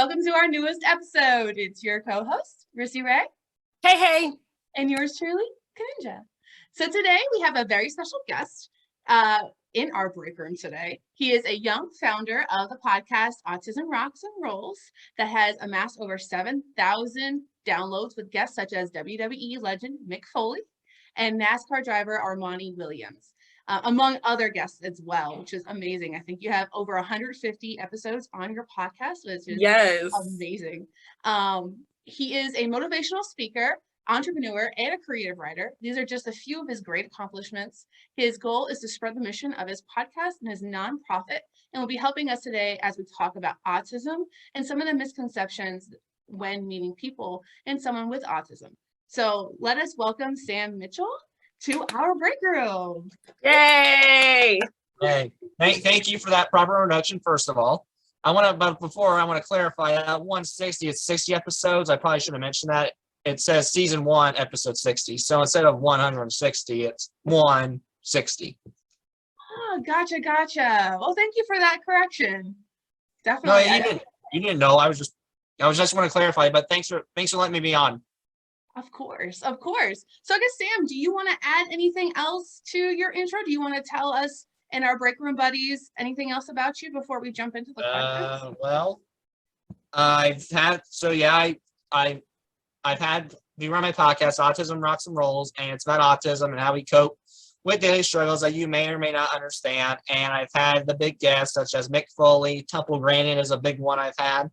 welcome to our newest episode. It's your co-host, Rissy Ray. Hey, hey. And yours truly, Kaninja. So today we have a very special guest in our break room today. He is a young founder of the podcast Autism Rocks and Rolls that has amassed over 7,000 downloads with guests such as WWE legend Mick Foley and NASCAR driver Armani Williams, among other guests as well, which is amazing. I think you have over 150 episodes on your podcast, which is amazing. He is a motivational speaker, entrepreneur, and a creative writer. These are just a few of his great accomplishments. His goal is to spread the mission of his podcast and his nonprofit, and will be helping us today as we talk about autism and some of the misconceptions when meeting people and someone with autism. So let us welcome Sam Mitchell to our break room. Yay! Hey, thank you for that proper introduction, first of all. I want to clarify that 160, it's 60 episodes. I probably should have mentioned that. It says season 1, episode 60. So instead of 160, it's 160. Oh, gotcha. Well, thank you for that correction. Definitely. No, you didn't know. I was just want to clarify, but thanks for letting me be on. Of course. So I guess, Sam, do you want to add anything else to your intro? Do you want to tell us and our break room buddies anything else about you before we jump into the podcast? Well, we run my podcast, Autism Rocks and Rolls, and it's about autism and how we cope with daily struggles that you may or may not understand. And I've had the big guests such as Mick Foley, Temple Grandin is a big one I've had,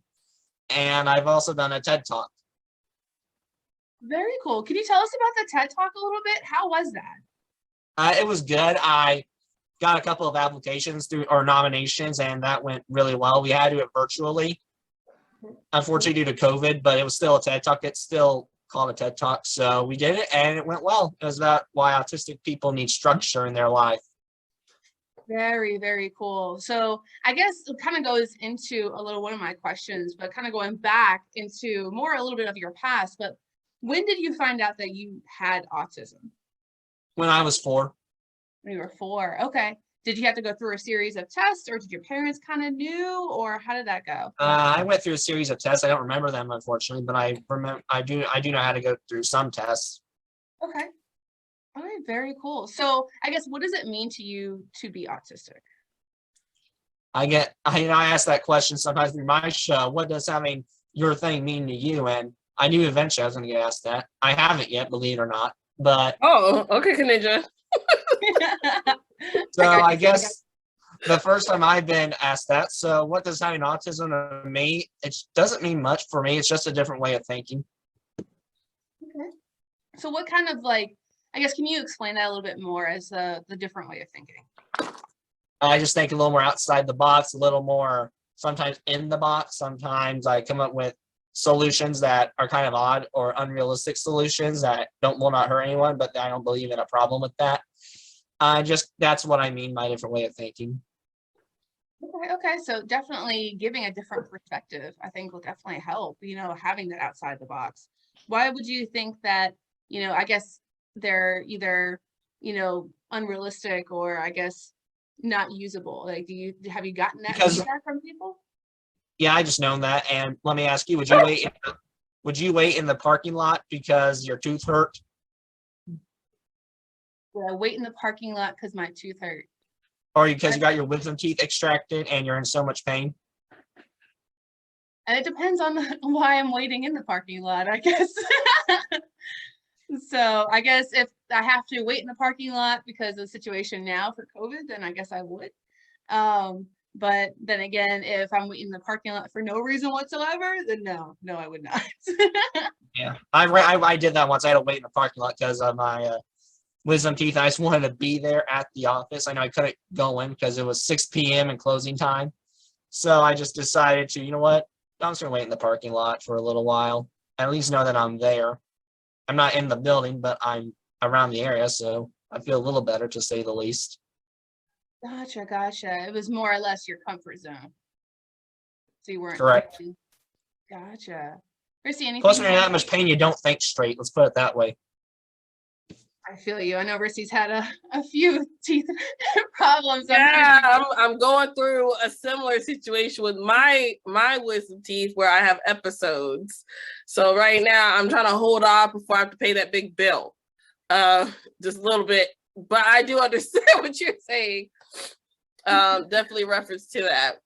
and I've also done a TED Talk. Very cool. Can you tell us about the TED Talk a little bit? How was that? It was good. I got a couple of applications or nominations, and that went really well. We had to do it virtually, unfortunately due to COVID, but it was still a TED Talk. It's still called a TED Talk. So we did it, and it went well. It was about why autistic people need structure in their life. Very, very cool. So I guess it kind of goes into one of my questions, but kind of going back into a little bit of your past. But when did you find out that you had autism? When I was 4. When you were 4. Okay. Did you have to go through a series of tests, or did your parents kind of knew, or how did that go? I went through a series of tests. I don't remember them, unfortunately, but I do know how to go through some tests. Okay. All right. Very cool. So I guess, what does it mean to you to be autistic? I ask that question sometimes through my show. What does having your thing mean to you? And I knew eventually I was going to get asked that. I haven't yet, believe it or not. But okay, Kaninja. So I guess the first time I've been asked that. So what does having autism to me? It doesn't mean much for me. It's just a different way of thinking. Okay. So what kind of can you explain that a little bit more as the different way of thinking? I just think a little more outside the box, a little more sometimes in the box. Sometimes I come up with solutions that are kind of odd or unrealistic solutions that will not hurt anyone, but I don't believe in a problem with that. That's what I mean by a different way of thinking. Okay. So definitely giving a different perspective, I think, will definitely help, having that outside the box. Why would you think that, I guess they're either, unrealistic or I guess not usable? Have you gotten that feedback from people? Yeah, I just known that. And let me ask you, would you wait in the parking lot because your tooth hurt? Would I wait in the parking lot because my tooth hurt? Or because you got your wisdom teeth extracted and you're in so much pain? And it depends on why I'm waiting in the parking lot, I guess. So I guess if I have to wait in the parking lot because of the situation now for COVID, then I guess I would. But then again, if I'm waiting in the parking lot for no reason whatsoever, then no, I would not. Yeah, I did that once. I had to wait in the parking lot because of my wisdom teeth. I just wanted to be there at the office. I know I couldn't go in because it was 6 p.m. and closing time. So I just decided to, you know what? I'm just going to wait in the parking lot for a little while. At least know that I'm there. I'm not in the building, but I'm around the area. So I feel a little better, to say the least. Gotcha. It was more or less your comfort zone. So you weren't. Correct. Gotcha. Rissy, anything? Plus, when you're in that much pain, you don't think straight. Let's put it that way. I feel you. I know Rissy's had a few teeth problems. Yeah, I'm going through a similar situation with my wisdom teeth where I have episodes. So right now I'm trying to hold off before I have to pay that big bill. Just a little bit, but I do understand what you're saying. Definitely reference to that.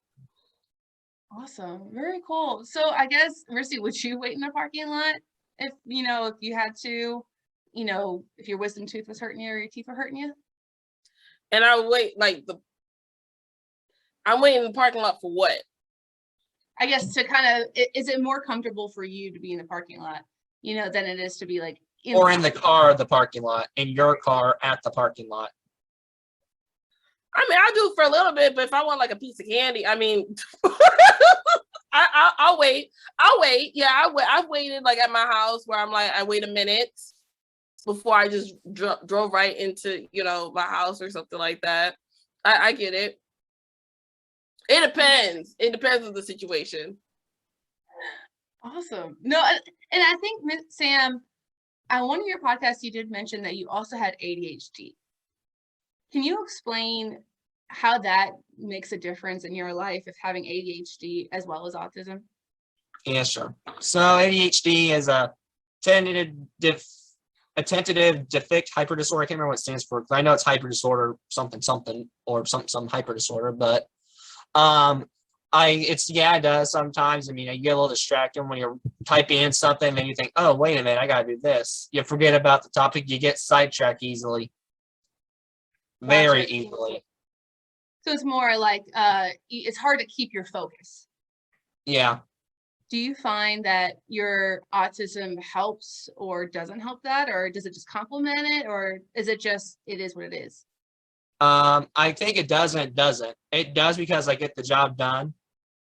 Awesome. Very cool. So I guess, Rissy, would you wait in the parking lot if you had to, if your wisdom tooth was hurting you or your teeth were hurting you? And I would wait I'm waiting in the parking lot for what? I guess to kind of, is it more comfortable for you to be in the parking lot, than it is to be like in the car, the parking lot, in your car at the parking lot? I mean, I'll do it for a little bit, but if I want like a piece of candy, I mean, I'll wait. I'll wait. Yeah, I've waited like at my house where I'm like, I wait a minute before I just drove right into, my house or something like that. I get it. It depends. It depends on the situation. Awesome. No, and I think, Sam, on one of your podcasts, you did mention that you also had ADHD. Can you explain how that makes a difference in your life of having ADHD as well as autism? Yeah, sure. So ADHD is a tentative deficit hyper disorder. I can't remember what it stands for, because I know it's hyper disorder, something, or some hyper disorder, but it does sometimes. I mean, you get a little distracted when you're typing in something and then you think, oh, wait a minute, I gotta do this. You forget about the topic, you get sidetracked easily. Very easily. So it's more like it's hard to keep your focus. Yeah. Do you find that your autism helps or doesn't help that, or does it just complement it, or is it just it is what it is? I think it does and it doesn't. It does because I get the job done,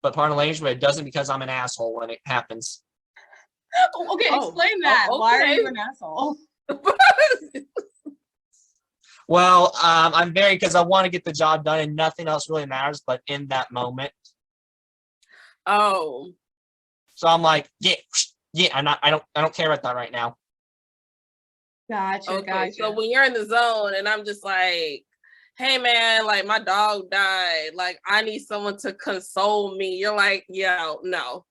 but pardon the language, but it doesn't because I'm an asshole when it happens. Okay, explain that. Okay. Why are you an asshole? Well, I'm because I want to get the job done and nothing else really matters but in that moment. Oh. So I'm like, yeah, I don't care about that right now. Gotcha. Okay. Gotcha. So when you're in the zone and I'm just like, hey man, like my dog died, like I need someone to console me. You're like, yeah, no.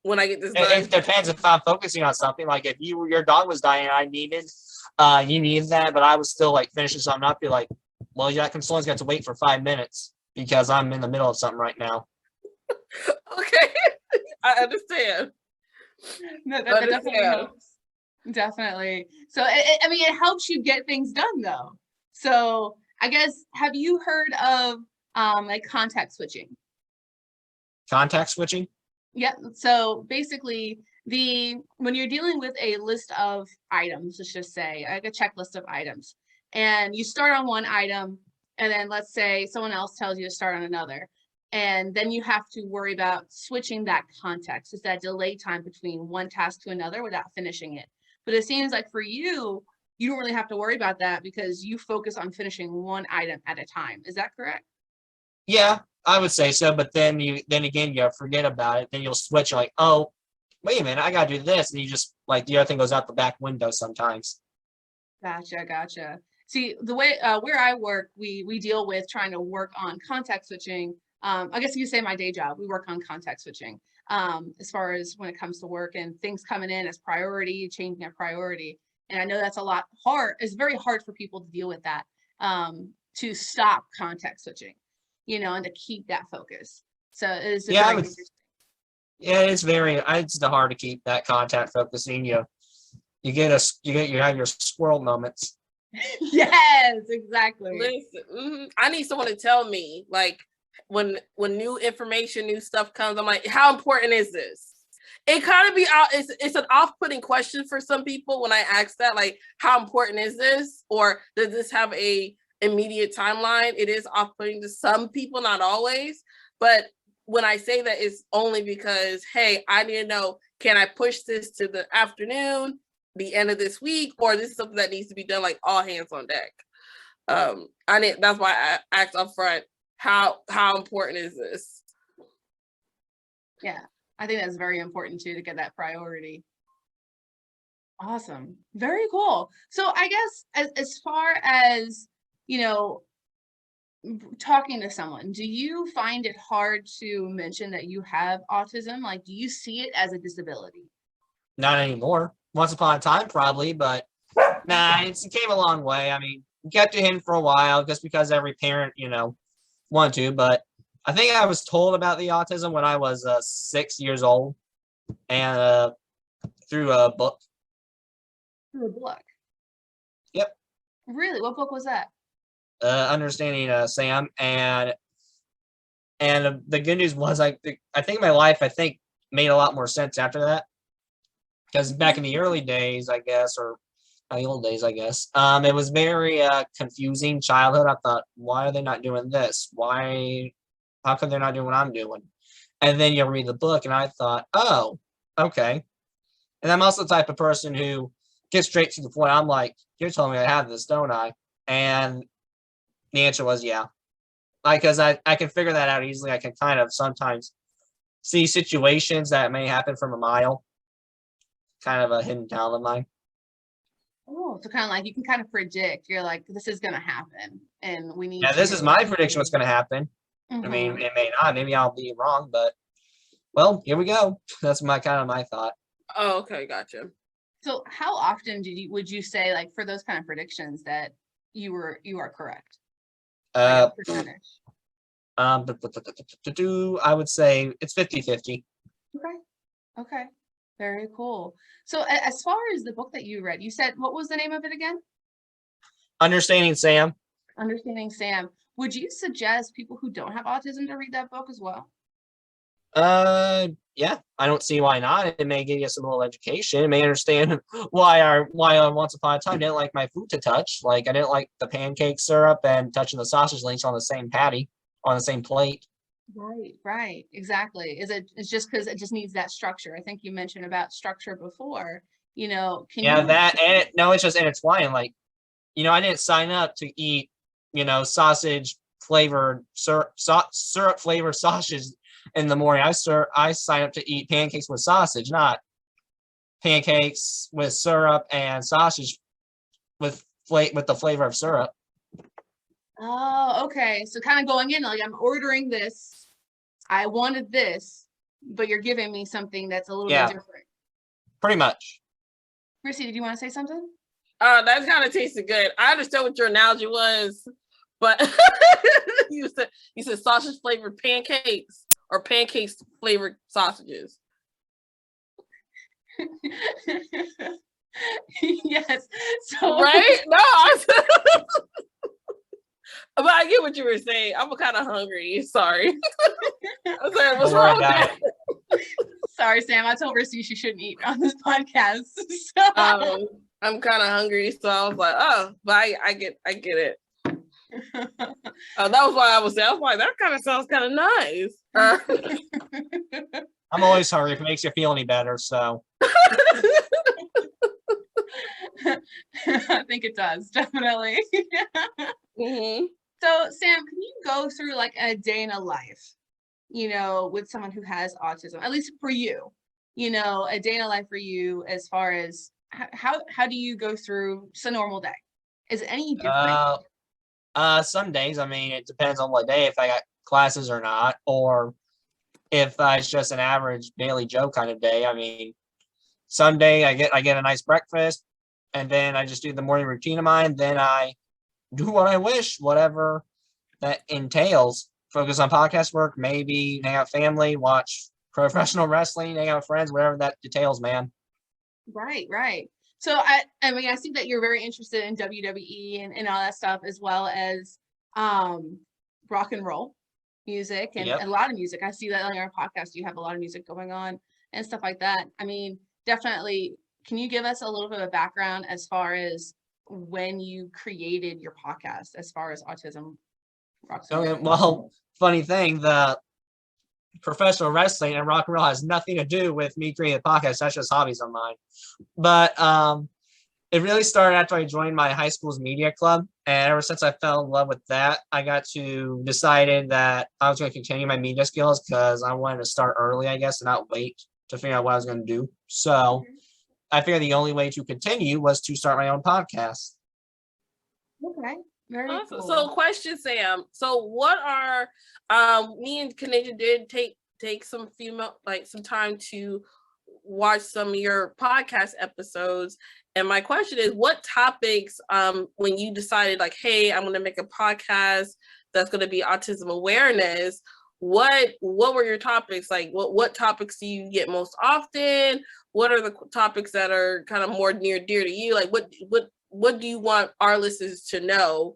When I get this done. It depends if I'm focusing on something. Like if your dog was dying and I needed you needed that, but I was still like finishing something up, you're like, well, that console's got to wait for 5 minutes because I'm in the middle of something right now. Okay. I understand. No, that definitely helps. Definitely. So it helps you get things done though. So I guess, have you heard of like context switching? Context switching? Yep. So basically, when you're dealing with a list of items, let's just say like a checklist of items, and you start on one item, and then let's say someone else tells you to start on another, and then you have to worry about switching that context. It's that delay time between one task to another without finishing it. But it seems like for you, you don't really have to worry about that because you focus on finishing one item at a time. Is that correct? Yeah, I would say so. But then again, you forget about it. Then you'll switch. You're like, oh, wait a minute, I gotta do this, and you just like the other thing goes out the back window sometimes. Gotcha. See, the way where I work, we deal with trying to work on context switching. I guess you could say my day job, we work on context switching. As far as when it comes to work and things coming in as priority, changing a priority. And I know that's a lot hard. It's very hard for people to deal with that, to stop context switching, and to keep that focus. So it's interesting. Yeah, it's hard to keep that contact focusing. You have your squirrel moments. Yes, exactly. Listen, I need someone to tell me, like, when new information, new stuff comes, I'm like, how important is this? It kind of it's an off-putting question for some people when I ask that, like, how important is this? Or does this have a immediate timeline? It is off-putting to some people, not always. But when I say that, it's only because, hey, I need to know, can I push this to the afternoon, the end of this week, or this is something that needs to be done like all hands on deck? That's why I asked up front, how important is this? Yeah, I think that's very important too, to get that priority. Awesome. Very cool. So I guess as far as, you know, talking to someone, do you find it hard to mention that you have autism? Like, do you see it as a disability? Not anymore. Once upon a time, probably, but nah, it came a long way. I mean, kept it hidden for a while just because every parent, wanted to. But I think I was told about the autism when I was 6 years old, and through a book. Through a book. Yep. Really? What book was that? Understanding Sam, and the good news was I think my life made a lot more sense after that, because back in the early days, I guess, or the old days, I guess, it was very confusing childhood. I thought, why are they not doing this? How come they're not doing what I'm doing? And then you'll read the book, and I thought, oh, okay. And I'm also the type of person who gets straight to the point. I'm like, you're telling me I have this, don't I? And the answer was yeah. Because I can figure that out easily. I can kind of sometimes see situations that may happen from a mile. Kind of a hidden talent of mine. Oh, so kind of like you can kind of predict. You're like, this is going to happen, and we need. Yeah, this is my prediction. What's going to happen? Mm-hmm. I mean, it may not. Maybe I'll be wrong, but well, here we go. That's my thought. Oh, okay, gotcha. So, how often would you say, like, for those kind of predictions that you are correct? Percentage. I would say it's 50-50. Okay. Very cool. So as far as the book that you read, you said, what was the name of it again? Understanding Sam. Understanding Sam. Would you suggest people who don't have autism to read that book as well? Yeah, I don't see why not. It may give you some little education. It may understand why I once upon a time didn't like my food to touch. Like I didn't like the pancake syrup and touching the sausage links on the same patty on the same plate. Right, exactly. It's just because it just needs that structure. I think you mentioned about structure before. It's just intertwined. Like, I didn't sign up to eat, sausage flavored syrup flavored sausage in the morning. I signed up to eat pancakes with sausage, not pancakes with syrup and sausage with the flavor of syrup. Oh, okay. So kind of going in like I'm ordering this. I wanted this, but you're giving me something that's a little bit different. Pretty much. Chrissy, did you want to say something? That kind of tasted good. I understand what your analogy was, but you said sausage flavored pancakes or pancakes flavored sausages. Yes. So right? No, but I get what you were saying. I'm kind of hungry. Sorry. I was like, what's wrong with that? Sorry, Sam. I told Rissy she shouldn't eat on this podcast. So. I'm kind of hungry, so I was like, oh, but I get it. That was why I was like, that kind of sounds kind of nice. I'm always hungry if it makes you feel any better, so. I think it does, definitely. Mm-hmm. So, Sam, can you go through like a day in a life, with someone who has autism, at least for you, a day in a life for you as far as how do you go through just a normal day? Is it any different? Some days, I mean, it depends on what day, if I got classes or not, or if it's just an average daily Joe kind of day. I mean, Sunday I get a nice breakfast, and then I just do the morning routine of mine. Then I do what I wish, whatever that entails. Focus on podcast work, maybe hang out with family, watch professional wrestling, hang out with friends, whatever that details, man. Right. So I mean, I think that you're very interested in WWE and all that stuff, as well as rock and roll music and a lot of music. I see that on your podcast. You have a lot of music going on and stuff like that. I mean, definitely. Can you give us a little bit of background as far as when you created your podcast, as far as autism? Okay, well, funny thing, the professional wrestling and rock and roll has nothing to do with me creating a podcast. That's just hobbies of mine. But it really started after I joined my high school's media club. And ever since I fell in love with that, I decided that I was going to continue my media skills because I wanted to start early, I guess, and not wait to figure out what I was going to do. So I figured the only way to continue was to start my own podcast. Okay. Very Awesome. cool. So question, Sam. So what are me and Kanisha did take some some time to watch some of your podcast episodes. And my question is, what topics when you decided like, hey, I'm gonna make a podcast that's gonna be autism awareness, what were your topics? Like what topics do you get most often? What are the topics that are kind of more near dear to you? Like what do you want our listeners to know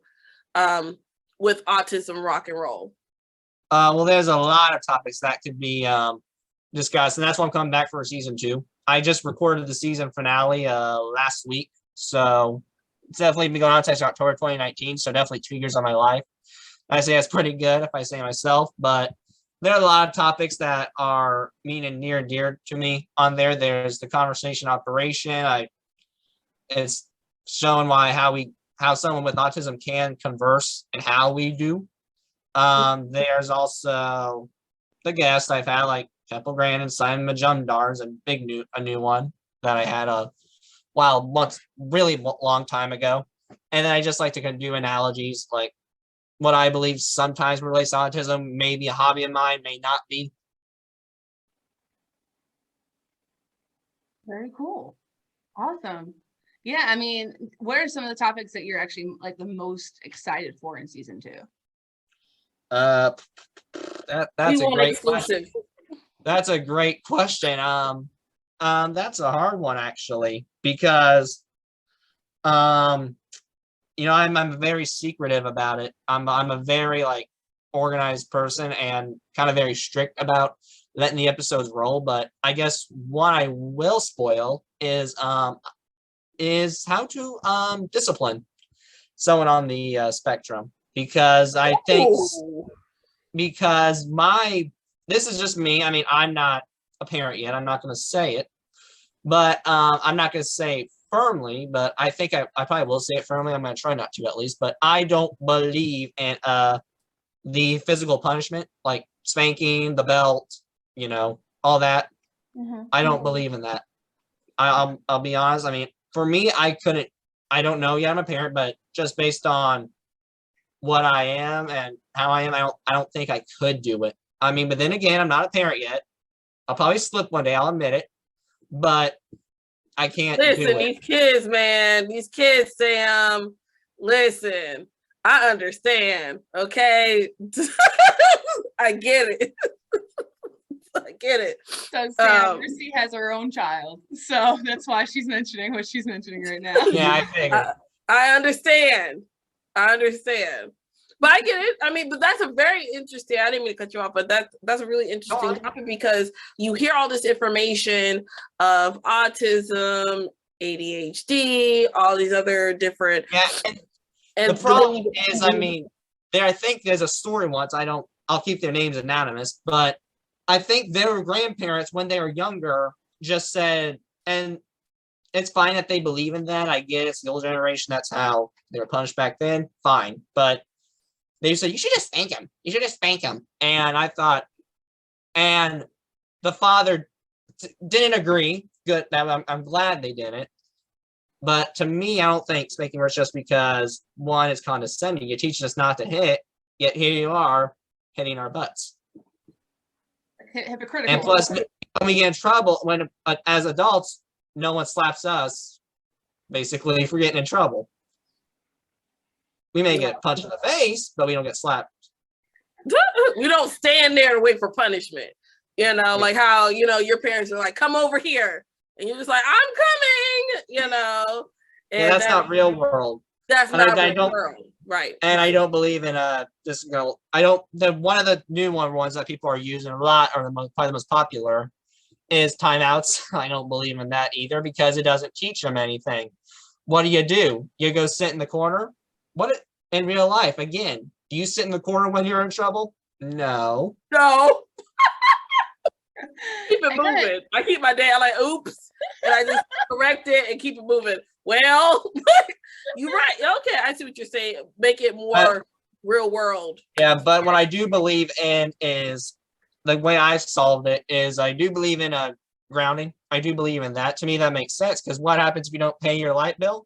with Autism Rock and Roll? Well, there's a lot of topics that could be discussed, and that's why I'm coming back for season 2. I just recorded the season finale last week, so it's definitely been going on since October 2019, so definitely 2 years of my life. I say that's pretty good if I say myself, but there are a lot of topics that are mean and near and dear to me on there. There's the conversation operation. It's showing how someone with autism can converse and how we do. There's also the guests I've had, like Temple Grant and Simon Majumdar's a new one that I had really long time ago. And then I just like to do analogies, like what I believe sometimes relates to autism, may be a hobby of mine, may not be. Very cool. Awesome. Yeah, I mean, what are some of the topics that you're actually like the most excited for in season 2? That's a great question. That's a great question. That's a hard one actually, because I'm very secretive about it. I'm a very like organized person and kind of very strict about letting the episodes roll. But I guess what I will spoil is how to discipline someone on the spectrum, because I think this is just me. I mean, I'm not a parent yet. I'm not going to say it, but I'm not going to say it firmly, but I think I probably will say it firmly. I'm going to try not to, at least. But I don't believe in the physical punishment, like spanking, the belt, all that. I don't believe in that. I'll be honest. I mean, for me, I don't know yet. I'm a parent, but just based on what I am and how I am, I don't think I could do it. I mean, but then again, I'm not a parent yet. I'll probably slip one day, I'll admit it, but I can't do it. These kids, man, Sam, listen, I understand, okay? I get it. I get it. So Sam, Mercy has her own child, so that's why she's mentioning what she's mentioning right now. Yeah, I figured. I understand. But I get it. I mean, but that's a very interesting, I didn't mean to cut you off, but that's a really interesting topic, because you hear all this information of autism, ADHD, all these other different. Yeah, and the problem is, I mean, I think there's a story once, I'll keep their names anonymous, but I think their grandparents, when they were younger, just said, and it's fine that they believe in that. I get it. It's the old generation. That's how they were punished back then. Fine. But they said, you should just spank him. You should just spank him. And I thought, and the father didn't agree. Good. I'm glad they didn't. But to me, I don't think spanking works just because, one, is condescending. You're teaching us not to hit, yet here you are hitting our butts. Hypocritical. And plus, when we get in trouble, when as adults, no one slaps us, basically, for getting in trouble. We may get punched in the face, but we don't get slapped. We don't stand there and wait for punishment. Like how, your parents are like, come over here. And you're just like, I'm coming, And that's not real world. That's not real world. Right. And I don't believe in one of the new ones that people are using a lot, or probably the most popular, is timeouts. I don't believe in that either, because it doesn't teach them anything. What do? You go sit in the corner? In real life, again, do you sit in the corner when you're in trouble? No. Keep it moving. I keep my dad like, oops, and I just correct it and keep it moving. Well, you're right. Okay, I see what you're saying. Make it more real world. Yeah, but what I do believe in is, the way I've solved it is, I do believe in grounding. I do believe in that. To me, that makes sense, because what happens if you don't pay your light bill?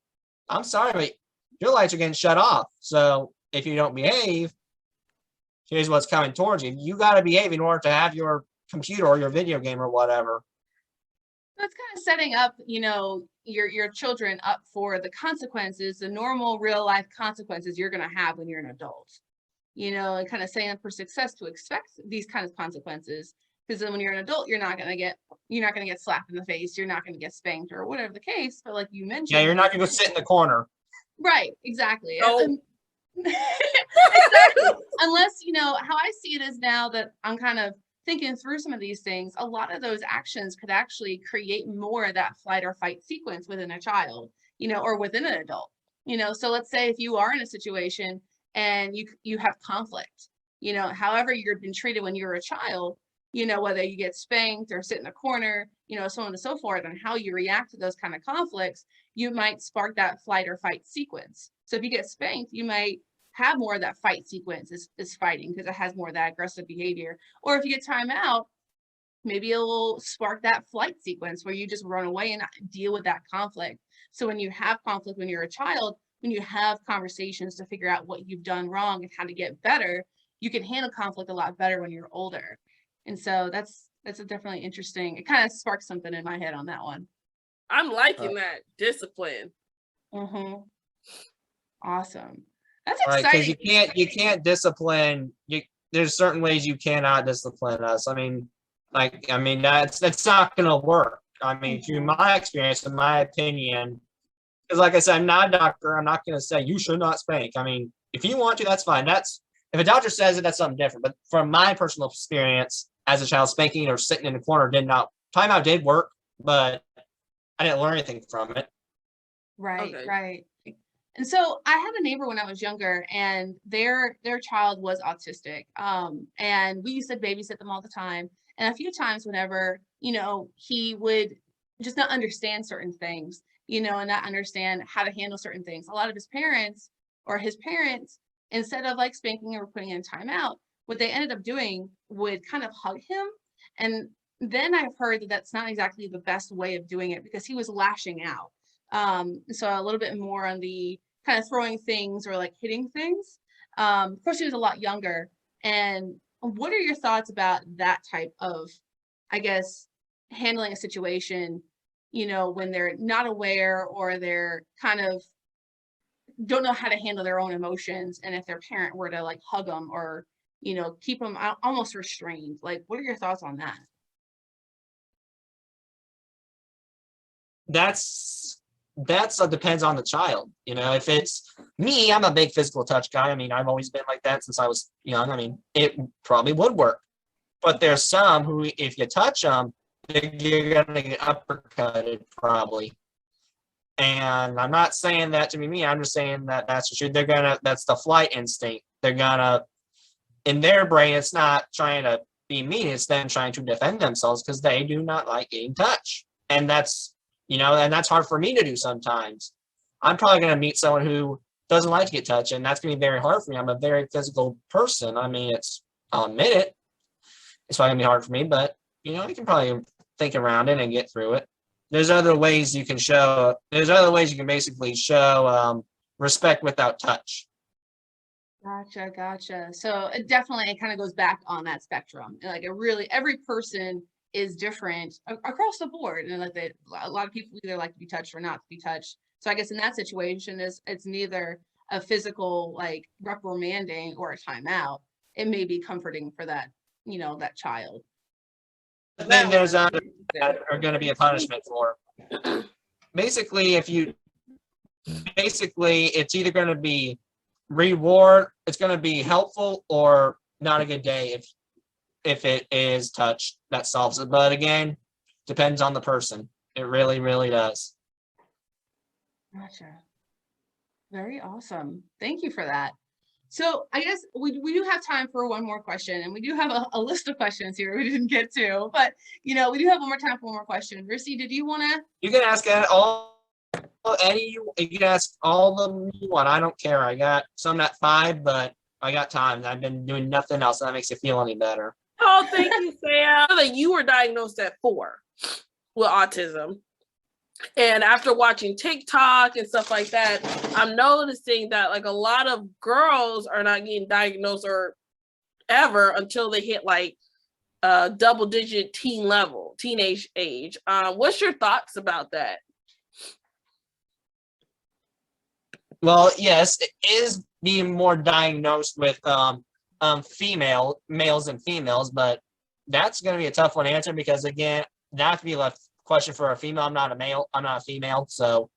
I'm sorry, but your lights are getting shut off. So if you don't behave, here's what's coming towards you. You got to behave in order to have your computer or your video game or whatever. So it's kind of setting up, your children up for the consequences, the normal real life consequences you're going to have when you're an adult. And kind of setting up for success to expect these kinds of consequences. Because then when you're an adult, you're not going to get slapped in the face. You're not going to get spanked or whatever the case. But like you mentioned, yeah, you're not going to go sit in the corner. Right. Exactly. No. Exactly. Unless, how I see it is now that I'm kind of thinking through some of these things, a lot of those actions could actually create more of that flight or fight sequence within a child, or within an adult. So let's say if you are in a situation and you have conflict, however you've been treated when you were a child, whether you get spanked or sit in a corner, so on and so forth, and how you react to those kind of conflicts, you might spark that flight or fight sequence. So if you get spanked, you might have more of that fight sequence is fighting, because it has more of that aggressive behavior. Or if you get time out, maybe it will spark that flight sequence where you just run away and deal with that conflict. So when you have conflict when you're a child, when you have conversations to figure out what you've done wrong and how to get better, you can handle conflict a lot better when you're older. And so that's a definitely interesting. It kind of sparks something in my head on that one. I'm liking that discipline. Mm-hmm. Awesome. That's Right, exciting. because you can't discipline. There's certain ways you cannot discipline us. That's not going to work. Through my experience and my opinion, because like I said, I'm not a doctor. I'm not going to say you should not spank. If you want to, that's fine. If a doctor says it, that's something different. But from my personal experience as a child, spanking or sitting in the corner timeout did work, but I didn't learn anything from it. Right, Okay. right. And so I had a neighbor when I was younger, and their child was autistic. And we used to babysit them all the time. And a few times whenever, he would just not understand certain things, and not understand how to handle certain things. A lot of his parents, instead of like spanking or putting in timeout, what they ended up doing would kind of hug him. And then I've heard that that's not exactly the best way of doing it, because he was lashing out. So a little bit more on the kind of throwing things or like hitting things. Of course, he was a lot younger. And what are your thoughts about that type of, I guess, handling a situation, when they're not aware or they're kind of don't know how to handle their own emotions, and if their parent were to like hug them or, keep them almost restrained? Like, what are your thoughts on that? That depends on the child. If it's me, I'm a big physical touch guy. I've always been like that since I was young. It probably would work. But there's some who, if you touch them, you're gonna get uppercutted probably. And I'm not saying that to be me. I'm just saying that that's for sure. That's the flight instinct. They're gonna, in their brain, it's not trying to be mean. It's them trying to defend themselves, because they do not like getting touched. And that's hard for me to do sometimes. I'm probably going to meet someone who doesn't like to get touched, and that's going to be very hard for me. I'm a very physical person. I'll admit it. It's probably going to be hard for me, but, I can probably think around it and get through it. There's other ways you can basically show respect without touch. Gotcha. So it definitely kind of goes back on that spectrum. Like every person is different across the board, and like a lot of people either like to be touched or not to be touched. So I guess in that situation, it's neither a physical like reprimanding or a timeout. It may be comforting for that that child. But then there's others that are going to be a punishment for. Basically, it's either going to be reward, it's going to be helpful, or not a good day if it is touched. That solves it. But again, depends on the person. It really, really does. Gotcha. Very awesome. Thank you for that. So I guess we do have time for one more question, and we do have a list of questions here we didn't get to, but we do have one more time for one more question. Rissy, did you want to? You can ask any. You can ask all of them you want. I don't care. I got some at 5, but I got time. I've been doing nothing else. That makes you feel any better. Oh, thank you, Sam. I know that you were diagnosed at 4. with autism. And after watching TikTok and stuff like that, I'm noticing that like a lot of girls are not getting diagnosed or ever until they hit like double-digit teenage age. What's your thoughts about that? Well, yes, it is being more diagnosed with males and females, but that's going to be a tough one to answer because again, that would be a question for a female. I'm not a male. I'm not a female, so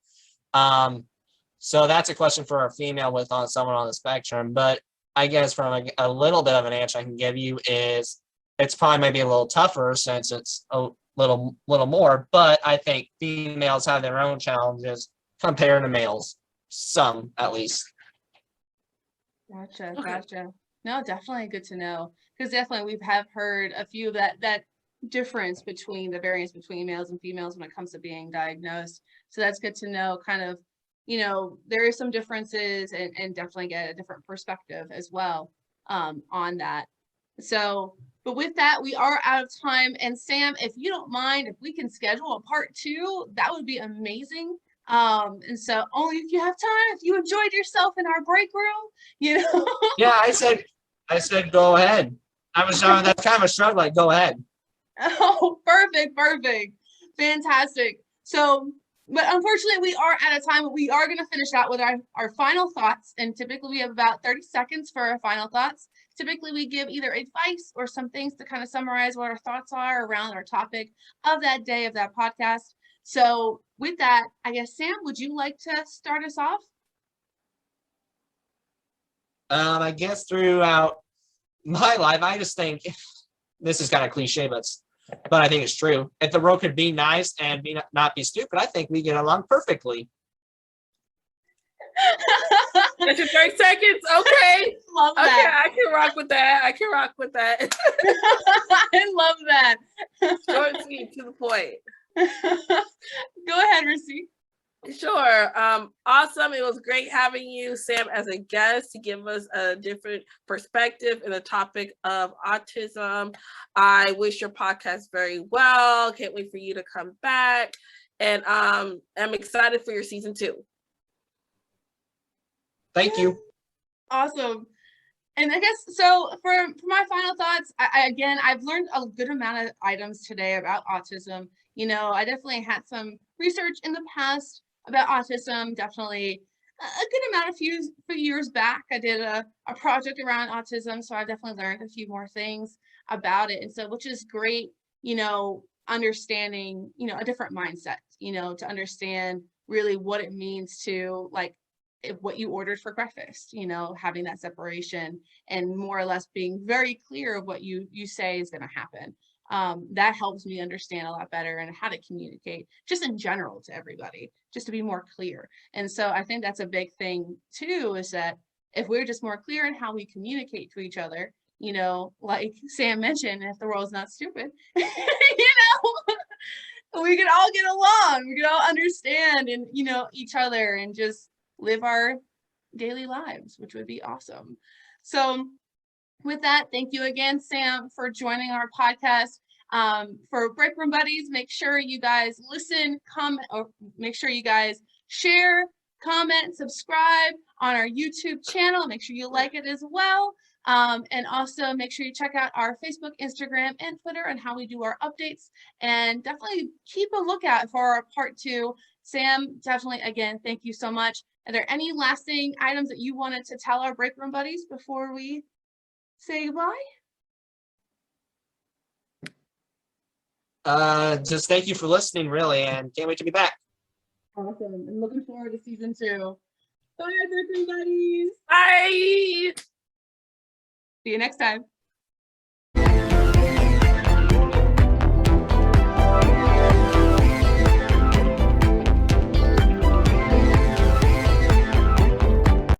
that's a question for a female with someone on the spectrum. But I guess from a little bit of an answer I can give you is it's probably maybe a little tougher since it's a little more. But I think females have their own challenges compared to males, some at least. Gotcha. Okay. Gotcha. No, definitely good to know because definitely we have heard a few of that difference between the variance between males and females when it comes to being diagnosed. So that's good to know kind of, there is some differences and definitely get a different perspective as well on that. So, but with that, we are out of time. And Sam, if you don't mind, if we can schedule a part 2, that would be amazing. And so only if you have time, if you enjoyed yourself in our break room, Yeah, I said go ahead. That's kind of a struggle, like go ahead. Oh, perfect. Fantastic. So, but unfortunately we are out of time. We are going to finish out with our final thoughts. And typically we have about 30 seconds for our final thoughts. Typically we give either advice or some things to kind of summarize what our thoughts are around our topic of that day of that podcast. So with that, I guess, Sam, would you like to start us off? I guess throughout my life, I just think this is kind of cliche, but I think it's true. If the world could be nice and not be stupid, I think we get along perfectly. That's your 30 seconds? Okay. Love that. Okay, I can rock with that. I love that. Short and sweet, to the point. Go ahead, Rissy. Sure. Awesome. It was great having you, Sam, as a guest to give us a different perspective in the topic of autism. I wish your podcast very well. Can't wait for you to come back. And I'm excited for your season 2. Thank you. Awesome. And I guess, so for my final thoughts, I've learned a good amount of items today about autism. I definitely had some research in the past about autism, definitely a good amount a few years back. I did a project around autism, so I definitely learned a few more things about it. And so, which is great, understanding, a different mindset, to understand really what it means to like what you ordered for breakfast, having that separation and more or less being very clear of what you say is going to happen. That helps me understand a lot better and how to communicate just in general to everybody, just to be more clear. And so I think that's a big thing too, is that if we're just more clear in how we communicate to each other, like Sam mentioned, if the world's not stupid, we could all get along, we could all understand and, each other and just live our daily lives, which would be awesome. So with that, thank you again, Sam, for joining our podcast. For Break Room Buddies, make sure you guys listen, comment, or make sure you guys share, comment, subscribe on our YouTube channel. Make sure you like it as well. And also make sure you check out our Facebook, Instagram, and Twitter and how we do our updates. And definitely keep a lookout for our part 2. Sam, definitely, again, thank you so much. Are there any lasting items that you wanted to tell our Break Room Buddies before we say goodbye? Just thank you for listening, really, and can't wait to be back. Awesome. And looking forward to season 2. Bye, Break Room Buddies. Bye. See you next time.